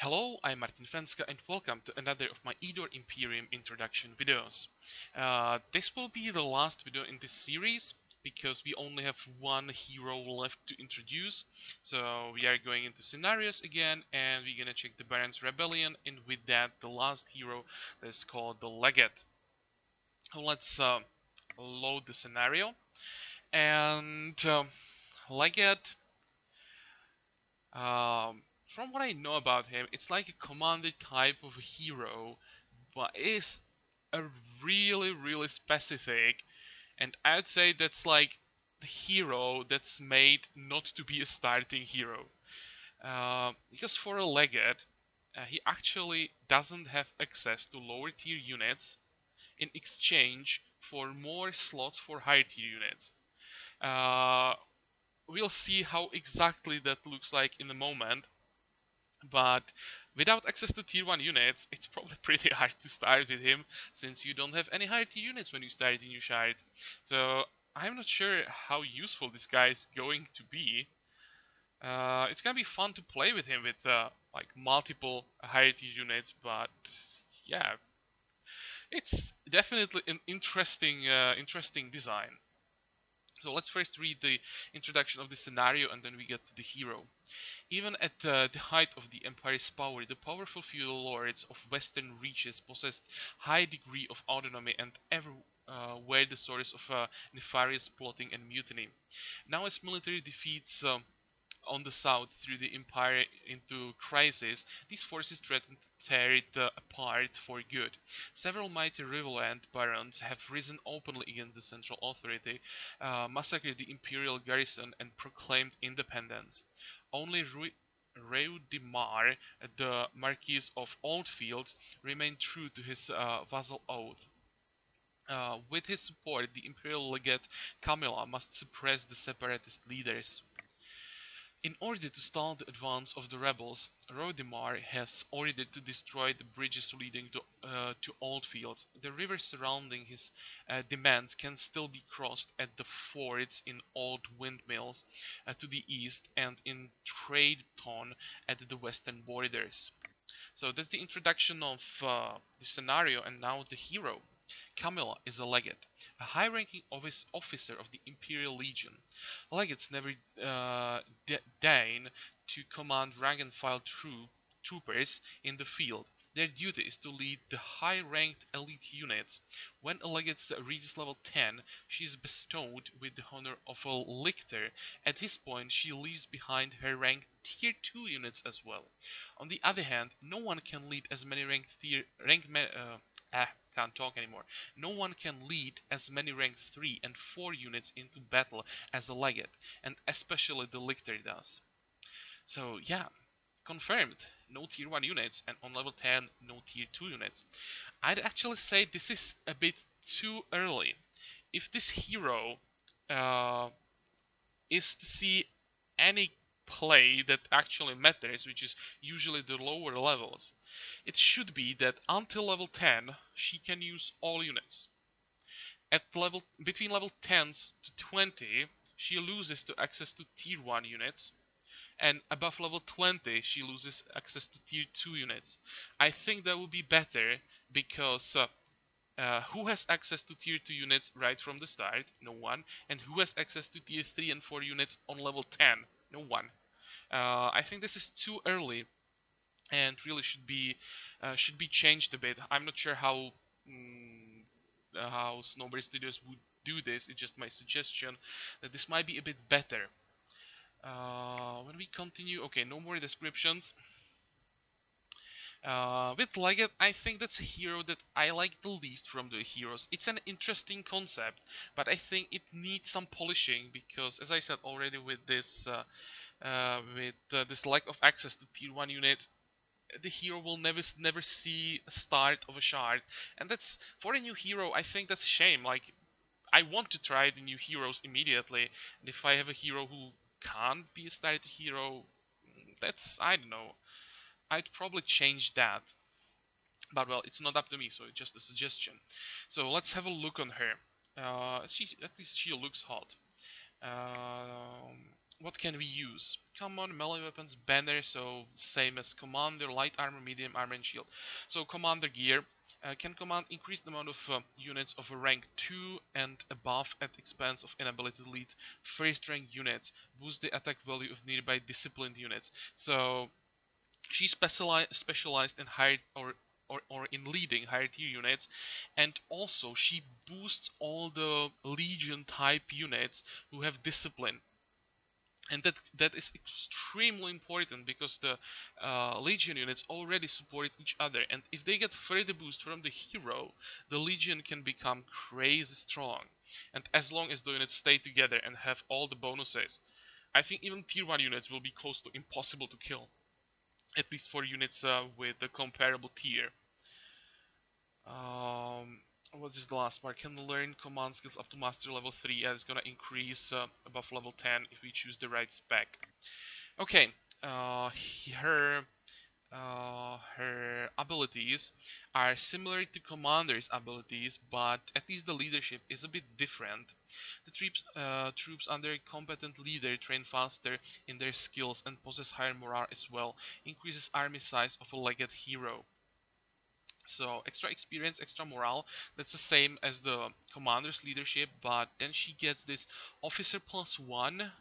Hello, I'm Martin Fencka and welcome to another of my Eador Imperium introduction videos. This will be the last video in this series because we only have one hero left to introduce. So we are going into scenarios again and we're gonna check the Baron's Rebellion, and with that the last hero that is called the Legate. Let's load the scenario, and Legate, from what I know about him, it's like a commander type of a hero, but is a really specific, and I'd say that's like the hero that's made not to be a starting hero. Because for a Legate, he actually doesn't have access to lower tier units in exchange for more slots for higher tier units. Uh, we'll see how exactly that looks like in a moment. But without access to tier 1 units, it's probably pretty hard to start with him, since you don't have any higher tier units when you start a new shard. So I'm not sure how useful this guy is going to be. It's gonna be fun to play with him with like multiple higher tier units, but yeah, it's definitely an interesting design. So let's first read the introduction of the scenario and then we get to the hero. Even at the height of the Empire's power, the powerful feudal lords of western reaches possessed high degree of autonomy and ever were the source of nefarious plotting and mutiny. Now as military defeats on the south threw the empire into crisis, these forces threatened to tear it apart for good. Several mighty riverland barons have risen openly against the central authority, massacred the imperial garrison, and proclaimed independence. Only Reudimar, the Marquis of Oldfields, remained true to his vassal oath. With his support, the imperial legate Camilla must suppress the separatist leaders. In order to stall the advance of the rebels, Rodimar has ordered to destroy the bridges leading to Oldfields. The rivers surrounding his demands can still be crossed at the fords in Old Windmills to the east and in Tradeton at the western borders. So that's the introduction of the scenario, and now the hero. Camilla is a legate, a high-ranking officer of the Imperial Legion. Legates never deign to command rank-and-file troopers in the field. Their duty is to lead the high-ranked elite units. When a legate reaches level 10, she is bestowed with the honor of a lictor. At this point, she leaves behind her ranked tier 2 units as well. On the other hand, no one can lead as many can't talk anymore. No one can lead as many rank 3 and 4 units into battle as a legate, and especially the lictor does. So yeah, confirmed. No tier 1 units, and on level 10, no tier 2 units. I'd actually say this is a bit too early. If this hero is to see any play that actually matters, which is usually the lower levels, it should be that until level 10 she can use all units. At level between level 10 to 20 she loses to access to tier 1 units, and above level 20 she loses access to tier 2 units. I think that would be better because who has access to tier 2 units right from the start? No one. And who has access to tier 3 and 4 units on level 10? No one. I think this is too early and really should be changed a bit. I'm not sure how Snowbird Studios would do this. It's just my suggestion that this might be a bit better. When we continue, okay, no more descriptions. With Legate, I think that's a hero that I like the least from the heroes. It's an interesting concept, but I think it needs some polishing because, as I said already, with this this lack of access to tier 1 units, the hero will never see a start of a shard, and that's for a new hero. I think that's a shame. Like, I want to try the new heroes immediately, and if I have a hero who can't be a starter hero, that's, I don't know. I'd probably change that. But well, it's not up to me, so it's just a suggestion. So let's have a look on her. At least she looks hot. what can we use? Common melee weapons, banner, so same as commander, light armor, medium armor, and shield. So commander gear. Can command increase the amount of units of a rank 2 and above at expense of inability to lead first rank units. Boost the attack value of nearby disciplined units. So she's specialized in higher or in leading higher tier units, and also she boosts all the legion type units who have discipline, and that is extremely important because the legion units already support each other, and if they get further boost from the hero, the legion can become crazy strong. And as long as the units stay together and have all the bonuses, I think even tier 1 units will be close to impossible to kill, at least for units with a comparable tier. What is the last part? Can learn command skills up to master level 3, and it's gonna increase above level 10 if we choose the right spec. Okay, uh, her her abilities are similar to Commander's abilities, but at least the leadership is a bit different. The troops under a competent leader train faster in their skills and possess higher morale as well. Increases army size of a Legate hero. So extra experience, extra morale, that's the same as the Commander's leadership, but then she gets this officer +1,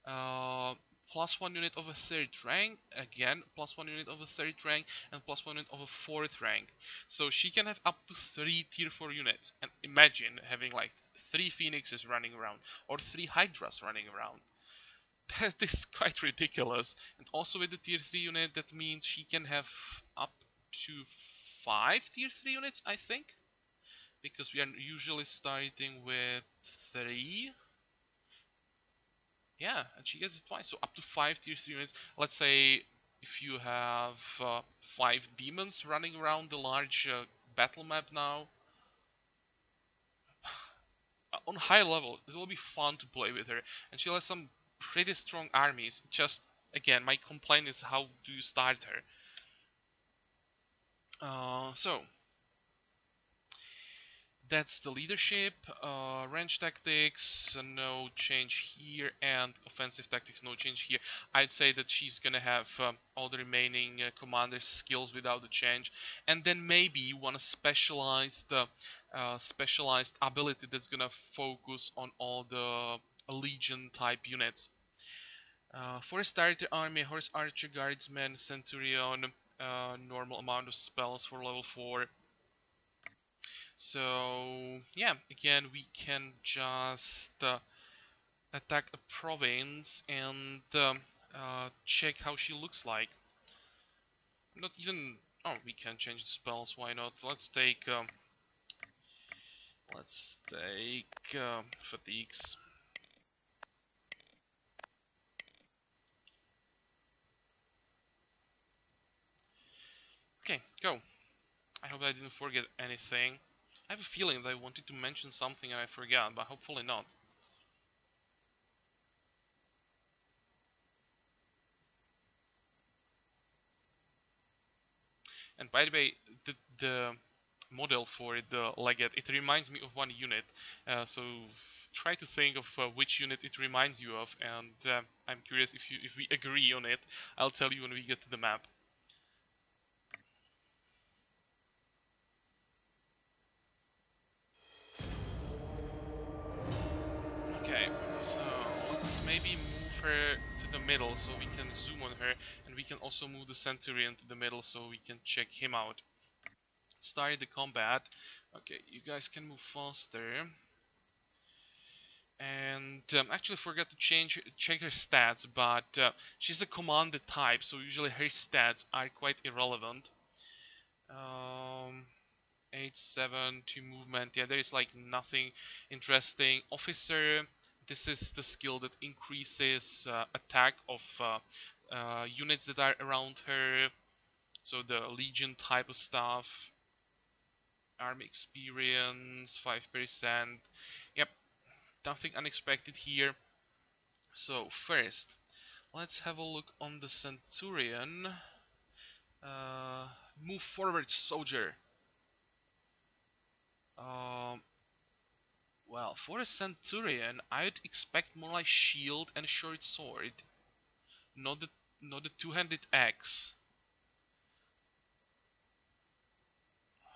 uh, +1 unit of a 3rd rank, again +1 unit of a 3rd rank, and +1 unit of a 4th rank. So she can have up to 3 tier 4 units, and imagine having like 3 phoenixes running around or 3 hydras running around. That is quite ridiculous. And also with the tier 3 unit, that means she can have up to 5 tier 3 units, I think, because we are usually starting with 3. Yeah, and she gets it twice, so up to 5 tier 3 units. Let's say if you have 5 demons running around the large battle map now, on high level, it will be fun to play with her, and she has some pretty strong armies. Just, again, my complaint is how do you start her? So that's the leadership. Range tactics, no change here, and offensive tactics, no change here. I'd say that she's gonna have all the remaining commander's skills without a change, and then maybe one specialized specialized ability that's gonna focus on all the legion type units. For a starter army, horse archer, guardsman, centurion, normal amount of spells for level 4. So yeah, again we can just attack a province and check how she looks like. Not even. Oh, we can change the spells. Why not? Let's take fatigues. Okay, go. I hope I didn't forget anything. I have a feeling that I wanted to mention something and I forgot, but hopefully not. And by the way, the model for the Legate, it reminds me of one unit. So try to think of which unit it reminds you of, and I'm curious if we agree on it. I'll tell you when we get to the map. Okay, so let's maybe move her to the middle so we can zoom on her, and we can also move the Centurion to the middle so we can check him out. Start the combat. Okay, you guys can move faster. And actually forgot to check her stats, but she's a commanded type, so usually her stats are quite irrelevant. 8, 7, 2 movement. Yeah, there is like nothing interesting. Officer, this is the skill that increases attack of units that are around her. So the legion type of stuff. Army experience, 5%. Yep, nothing unexpected here. So first, let's have a look on the Centurion. Move forward, soldier. Um, Well, for a Centurion, I'd expect more like shield and short sword, not the not the two-handed axe.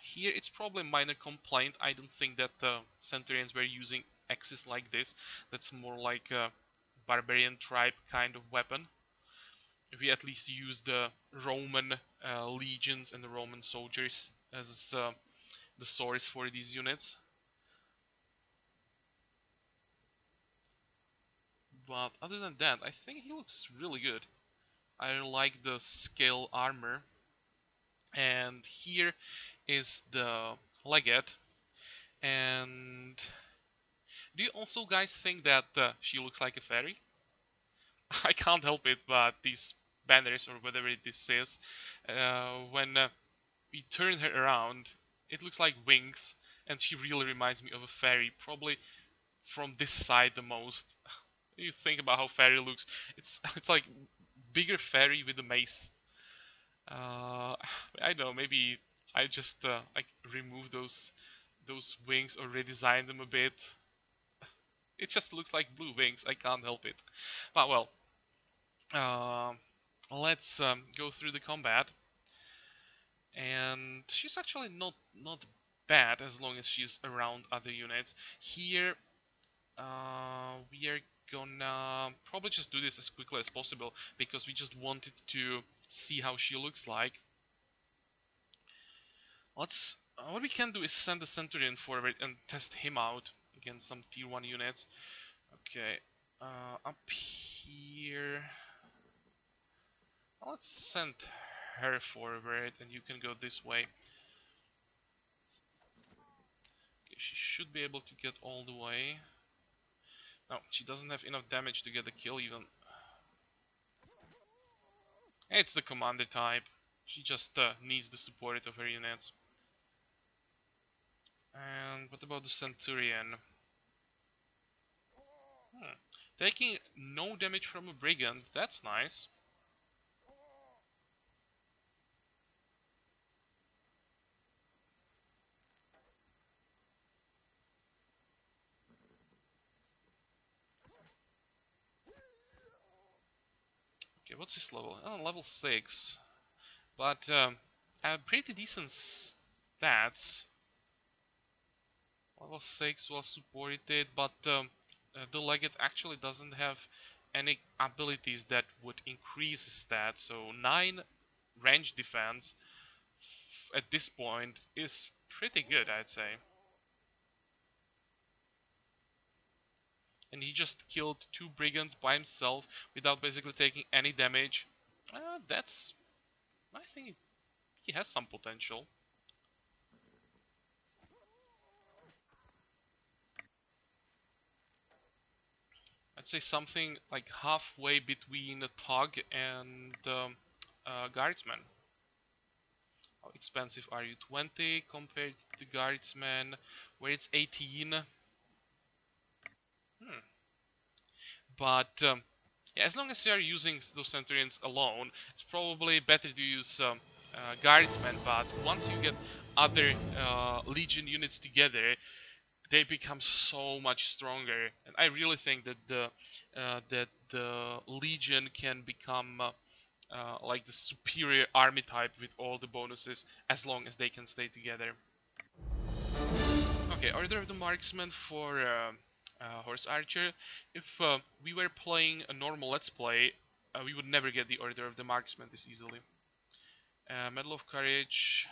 Here, it's probably a minor complaint. I don't think that the Centurions were using axes like this. That's more like a barbarian tribe kind of weapon. We at least use the Roman legions and the Roman soldiers as the source for these units. But other than that, I think he looks really good. I like the scale armor. And here is the Legate. And do you also guys think that she looks like a fairy? I can't help it, but these banners or whatever this is, when we turn her around, it looks like wings, and she really reminds me of a fairy, probably from this side the most. You think about how fairy looks, it's like bigger fairy with a mace. I don't know, maybe I just like remove those wings or redesign them a bit. It just looks like blue wings. I can't help it. But well, uh, let's go through the combat. And she's actually not bad as long as she's around other units. Here, we are gonna probably just do this as quickly as possible because we just wanted to see how she looks like. Let's. What we can do is send the Centurion forward and test him out against some tier 1 units. Okay, up here. Let's send her forward and you can go this way. Okay, she should be able to get all the way. No, she doesn't have enough damage to get the kill even. It's the commander type. She just needs the support of her units. And what about the Centurion? Taking no damage from a brigand, that's nice. Okay, what's his level? Oh, level 6. But pretty decent stats. Level 6 was supported, but the Legate actually doesn't have any abilities that would increase his stats. So 9 range defense at this point is pretty good, I'd say. And he just killed 2 brigands by himself without basically taking any damage. That's... I think he has some potential. I'd say something like halfway between a Thug and Guardsman. How expensive are you? 20 compared to the Guardsman, where it's 18. But yeah, as long as you are using those Centurions alone, it's probably better to use Guardsmen. But once you get other Legion units together, they become so much stronger. And I really think that the Legion can become like the superior army type with all the bonuses as long as they can stay together. Okay, Order of the Marksman for Horse Archer. If we were playing a normal Let's Play, we would never get the Order of the Marksman this easily. Medal of Courage.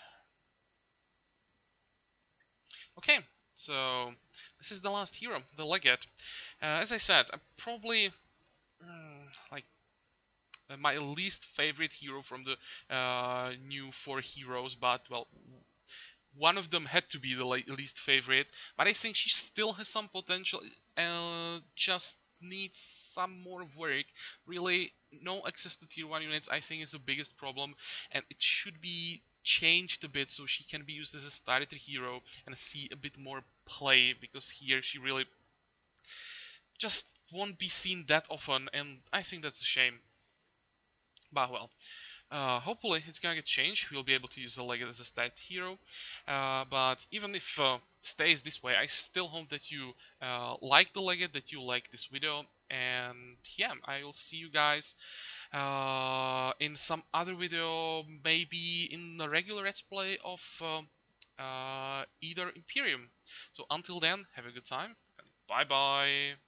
Okay, so this is the last hero, the Legate. As I said, I'm probably like my least favorite hero from the new 4 heroes, but well, one of them had to be the least favorite, but I think she still has some potential, just needs some more work. Really, no access to tier 1 units I think is the biggest problem, and it should be changed a bit so she can be used as a starter hero and see a bit more play, because here she really just won't be seen that often, and I think that's a shame. But well, Hopefully it's gonna get changed. We'll be able to use the Legate as a stat hero. But even if it stays this way, I still hope that you like the Legate, that you like this video. And yeah, I will see you guys in some other video, maybe in the regular Let's Play of Eador Imperium. So until then, have a good time, and bye bye.